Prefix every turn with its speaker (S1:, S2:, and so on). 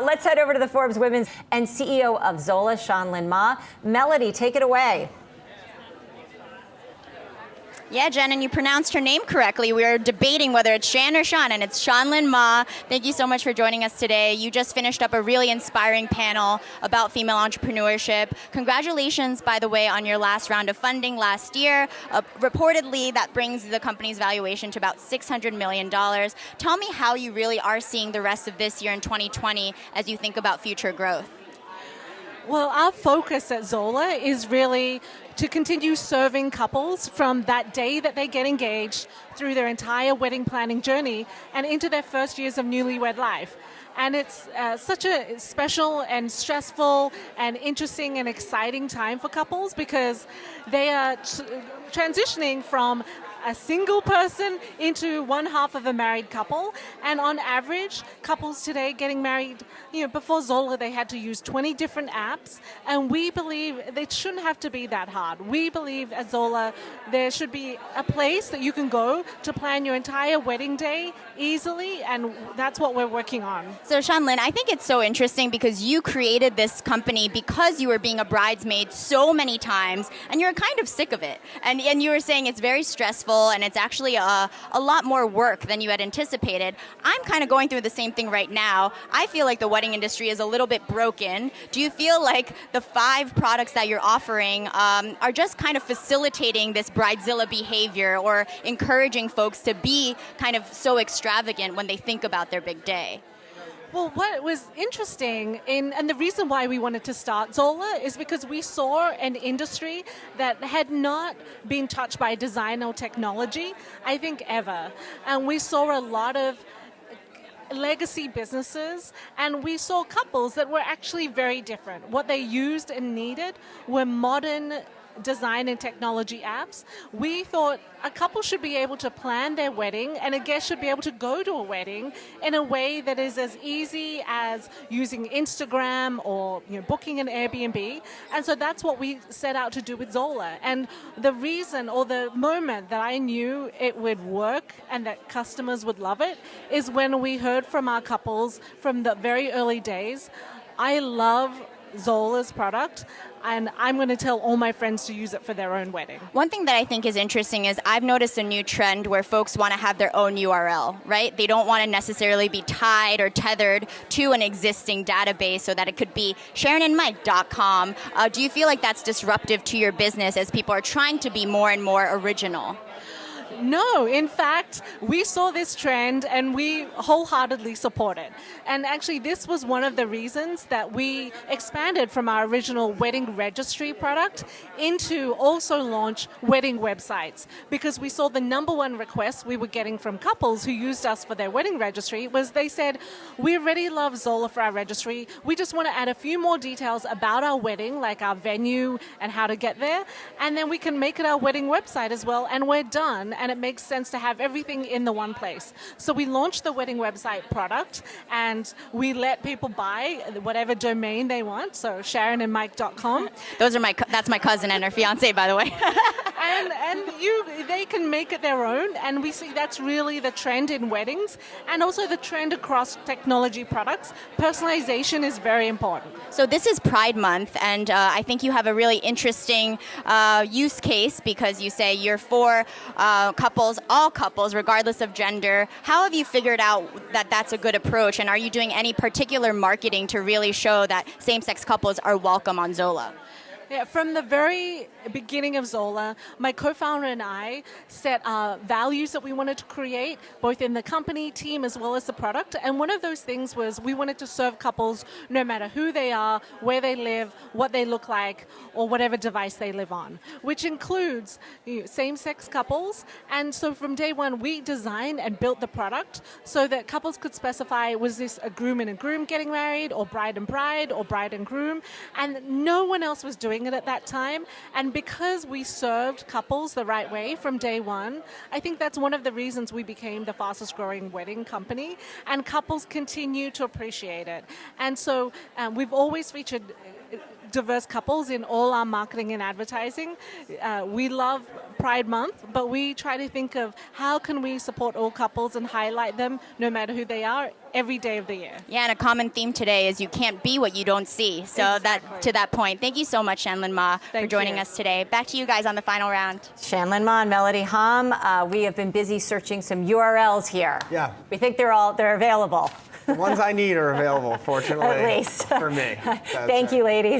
S1: Let's head over to the Forbes Women's and CEO of Zola, Shanlin Ma. Melody, take it away.
S2: Yeah, Jen, and you pronounced her name correctly. We were debating whether it's Shan or Shan, and it's Shanlin Ma. Thank you so much for joining us today. You just finished up a really inspiring panel about female entrepreneurship. Congratulations, by the way, on your last round of funding last year. Reportedly, that brings the company's valuation to about $600 million. Tell me how you really are seeing the rest of this year in 2020 as you think about future growth.
S3: Well, our focus at Zola is really to continue serving couples from that day that they get engaged through their entire wedding planning journey and into their first years of newlywed life. And it's such a special and stressful and interesting and exciting time for couples because they are transitioning from a single person into one half of a married couple. And on average, couples today getting married, before Zola, they had to use 20 different apps. And we believe it shouldn't have to be that hard. We believe at Zola, there should be a place that you can go to plan your entire wedding day easily. And that's what we're working on.
S2: So Shanlin, I think it's so interesting because you created this company because you were being a bridesmaid so many times and you're kind of sick of it. And you were saying it's very stressful and it's actually a lot more work than you had anticipated. I'm kind of going through the same thing right now. I feel like the wedding industry is a little bit broken. Do you feel like the 5 products that you're offering are just kind of facilitating this bridezilla behavior or encouraging folks to be kind of so extravagant when they think about their big day?
S3: Well, what was interesting, and the reason why we wanted to start Zola is because we saw an industry that had not been touched by design or technology, I think, ever. And we saw a lot of legacy businesses, and we saw couples that were actually very different. What they used and needed were modern design and technology apps. We thought a couple should be able to plan their wedding and a guest should be able to go to a wedding in a way that is as easy as using Instagram or booking an Airbnb. And so that's what we set out to do with Zola. And the reason or the moment that I knew it would work and that customers would love it is when we heard from our couples from the very early days, I love Zola's product, and I'm going to tell all my friends to use it for their own wedding.
S2: One thing that I think is interesting is I've noticed a new trend where folks want to have their own URL, right? They don't want to necessarily be tied or tethered to an existing database so that it could be SharonandMike.com. Do you feel like that's disruptive to your business as people are trying to be more and more original?
S3: No, in fact, we saw this trend and we wholeheartedly support it. And actually, this was one of the reasons that we expanded from our original wedding registry product into also launch wedding websites. Because we saw the number one request we were getting from couples who used us for their wedding registry was they said, we already love Zola for our registry. We just want to add a few more details about our wedding, like our venue and how to get there. And then we can make it our wedding website as well, and we're done. And it makes sense to have everything in the one place. So we launched the wedding website product, and we let people buy whatever domain they want. So SharonandMike.com.
S2: That's my cousin and her fiance, by the way.
S3: They can make it their own, and we see that's really the trend in weddings, and also the trend across technology products. Personalization is very important.
S2: So this is Pride Month, and I think you have a really interesting use case because you say you're for couples, all couples, regardless of gender. How have you figured out that that's a good approach, and are you doing any particular marketing to really show that same-sex couples are welcome on Zola?
S3: Yeah, from the very beginning of Zola, my co-founder and I set values that we wanted to create, both in the company, team, as well as the product. And one of those things was we wanted to serve couples no matter who they are, where they live, what they look like, or whatever device they live on, which includes same-sex couples. And so from day one, we designed and built the product so that couples could specify, was this a groom and a groom getting married, or bride and bride, or bride and groom? And no one else was doing it at that time. And because we served couples the right way from day one, I think that's one of the reasons we became the fastest growing wedding company, and couples continue to appreciate it. And so we've always featured diverse couples in all our marketing and advertising. We love Pride Month, but we try to think of how can we support all couples and highlight them, no matter who they are, every day of the year.
S2: Yeah, and a common theme today is you can't be what you don't see. So
S3: Exactly.
S2: to that point, thank you so much, Shanlin Ma, for
S3: Thank
S2: joining
S3: you.
S2: us today. Back to you guys on the final round.
S1: Shanlin Ma and Melody Hom, we have been busy searching some URLs here.
S4: Yeah.
S1: We think they're available.
S4: The ones I need are available, fortunately.
S1: At least.
S4: For me.
S1: Thank you, ladies.